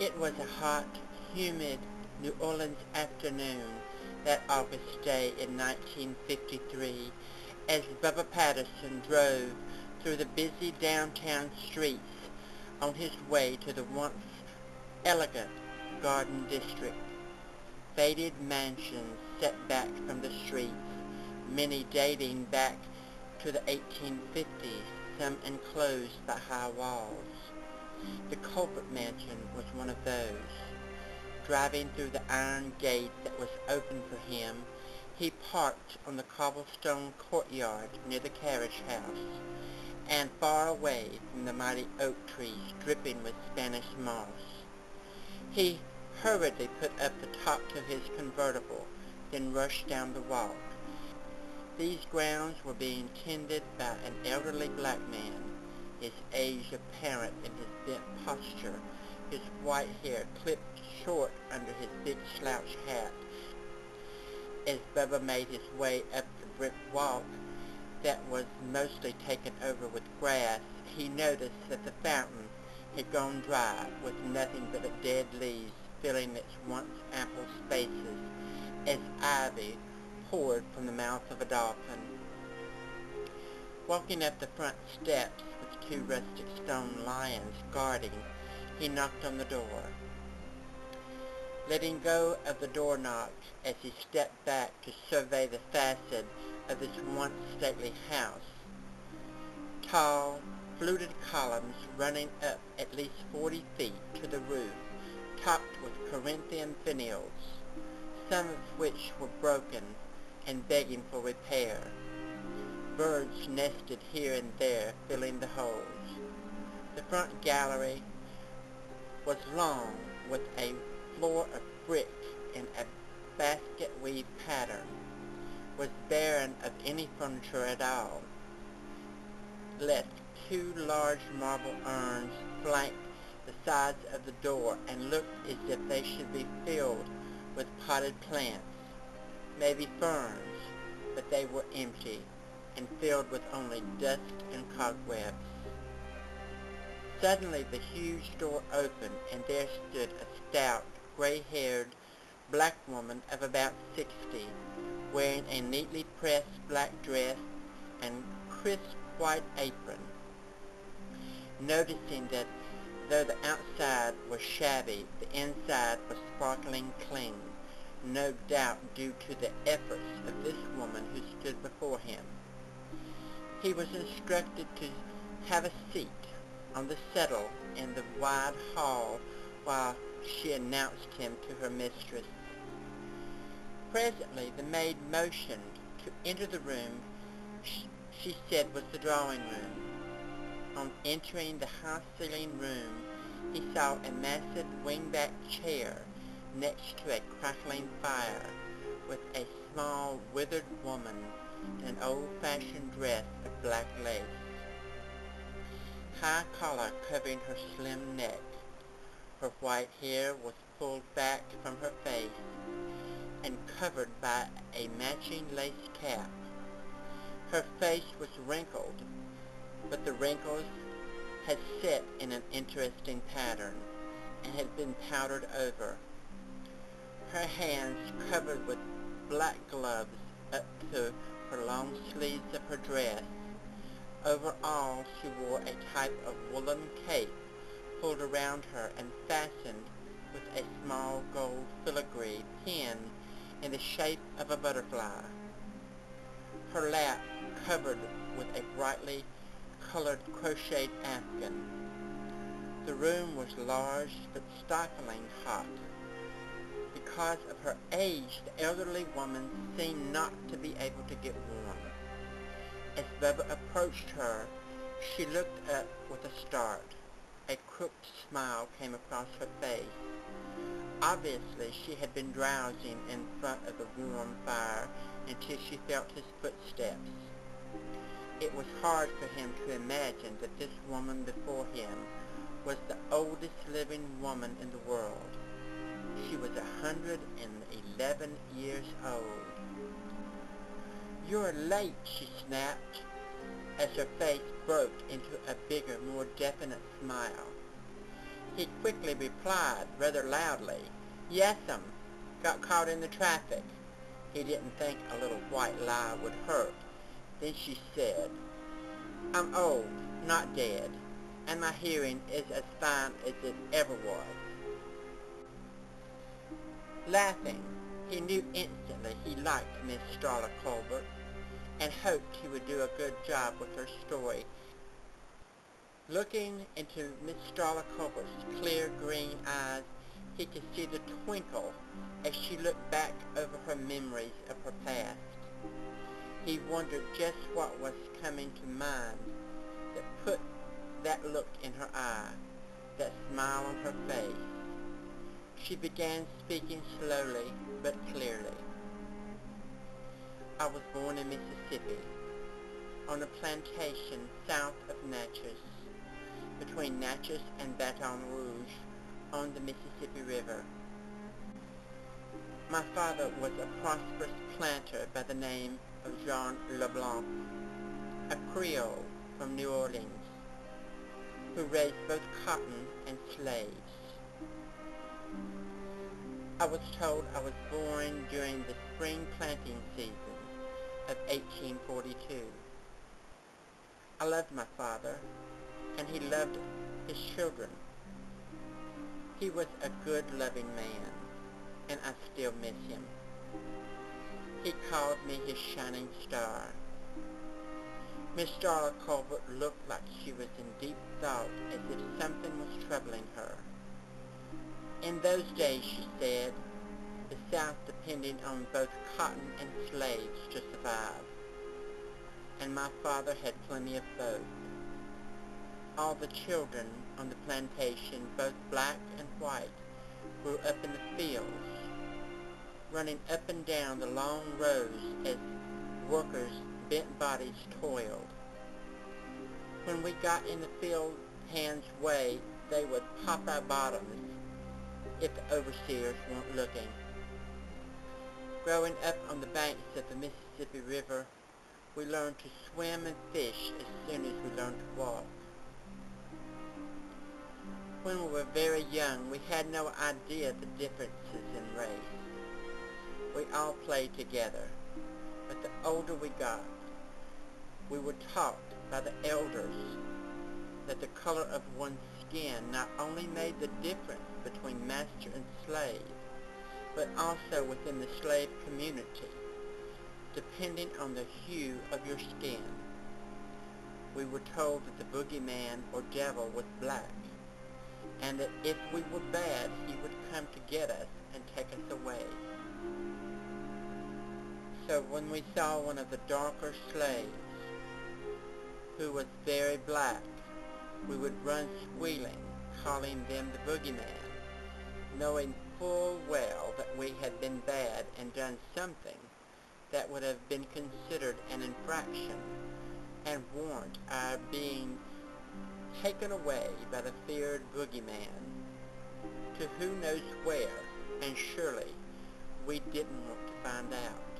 It was a hot, humid New Orleans afternoon that August day in 1953 as Bubba Patterson drove through the busy downtown streets on his way to the once elegant Garden District. Faded mansions set back from the streets, many dating back to the 1850s, some enclosed by high walls. The Culprit Mansion was one of those. Driving through the iron gate that was open for him, he parked on the cobblestone courtyard near the carriage house, and far away from the mighty oak trees dripping with Spanish moss. He hurriedly put up the top to his convertible, then rushed down the walk. These grounds were being tended by an elderly black man, his age apparent in his bent posture, his white hair clipped short under his big slouch hat. As Bubba made his way up the brick walk that was mostly taken over with grass, he noticed that the fountain had gone dry, with nothing but dead leaves filling its once ample spaces as ivy poured from the mouth of a dolphin. Walking up the front steps with two rustic stone lions guarding, he knocked on the door. Letting go of the door knock as he stepped back to survey the facade of this once stately house, tall, fluted columns running up at least 40 feet to the roof, topped with Corinthian finials, some of which were broken and begging for repair. Birds nested here and there, filling the holes. The front gallery was long, with a floor of brick in a basket-weave pattern, was barren of any furniture at all. Left two large marble urns flanked the sides of the door and looked as if they should be filled with potted plants, maybe ferns, but they were empty and filled with only dust and cobwebs. Suddenly the huge door opened, and there stood a stout, gray-haired black woman of about 60, wearing a neatly pressed black dress and crisp white apron. Noticing that though the outside was shabby, the inside was sparkling clean, no doubt due to the efforts of this woman who stood before him. He was instructed to have a seat on the settle in the wide hall while she announced him to her mistress. Presently the maid motioned to enter the room she said was the drawing room. On entering the high-ceilinged room, he saw a massive wing-back chair next to a crackling fire, with a small, withered woman in an old-fashioned dress of black lace, high collar covering her slim neck. Her white hair was pulled back from her face and covered by a matching lace cap. Her face was wrinkled, but the wrinkles had set in an interesting pattern and had been powdered over. Her hands covered with black gloves up to her long sleeves of her dress. Over all she wore a type of woolen cape pulled around her and fastened with a small gold filigree pin in the shape of a butterfly. Her lap covered with a brightly colored crocheted afghan. The room was large but stifling hot. Because of her age, the elderly woman seemed not to be able to get warm. As Bubba approached her, she looked up with a start. A crooked smile came across her face. Obviously, she had been drowsing in front of the warm fire until she felt his footsteps. It was hard for him to imagine that this woman before him was the oldest living woman in the world. She was 111 years old. "You're late," she snapped, as her face broke into a bigger, more definite smile. He quickly replied, rather loudly, "Yes'm, got caught in the traffic." He didn't think a little white lie would hurt. Then she said, "I'm old, not dead, and my hearing is as fine as it ever was." Laughing, he knew instantly he liked Miss Starla Colbert, and hoped he would do a good job with her story. Looking into Miss Starla Colbert's clear green eyes, he could see the twinkle as she looked back over her memories of her past. He wondered just what was coming to mind that put that look in her eye, that smile on her face. She began speaking slowly but clearly. "I was born in Mississippi, on a plantation south of Natchez, between Natchez and Baton Rouge, on the Mississippi River. My father was a prosperous planter by the name of Jean LeBlanc, a Creole from New Orleans, who raised both cotton and slaves. I was told I was born during the spring planting season of 1842. I loved my father, and he loved his children. He was a good, loving man, and I still miss him. He called me his shining star." Miss Starla Colbert looked like she was in deep thought, as if something was troubling her. "In those days," she said, "the South depended on both cotton and slaves to survive, and my father had plenty of both. All the children on the plantation, both black and white, grew up in the fields, running up and down the long rows as workers' bent bodies toiled. When we got in the field hands' way, they would pop our bottoms if the overseers weren't looking. Growing up on the banks of the Mississippi River, we learned to swim and fish as soon as we learned to walk. When we were very young, we had no idea of the differences in race. We all played together, but the older we got, we were taught by the elders that the color of one's skin not only made the difference between master and slave, but also within the slave community, depending on the hue of your skin. We were told that the boogeyman or devil was black, and that if we were bad, he would come to get us and take us away. So when we saw one of the darker slaves, who was very black, we would run squealing, calling them the boogeyman, knowing full well that we had been bad and done something that would have been considered an infraction and warrant our being taken away by the feared boogeyman to who knows where, and surely we didn't want to find out.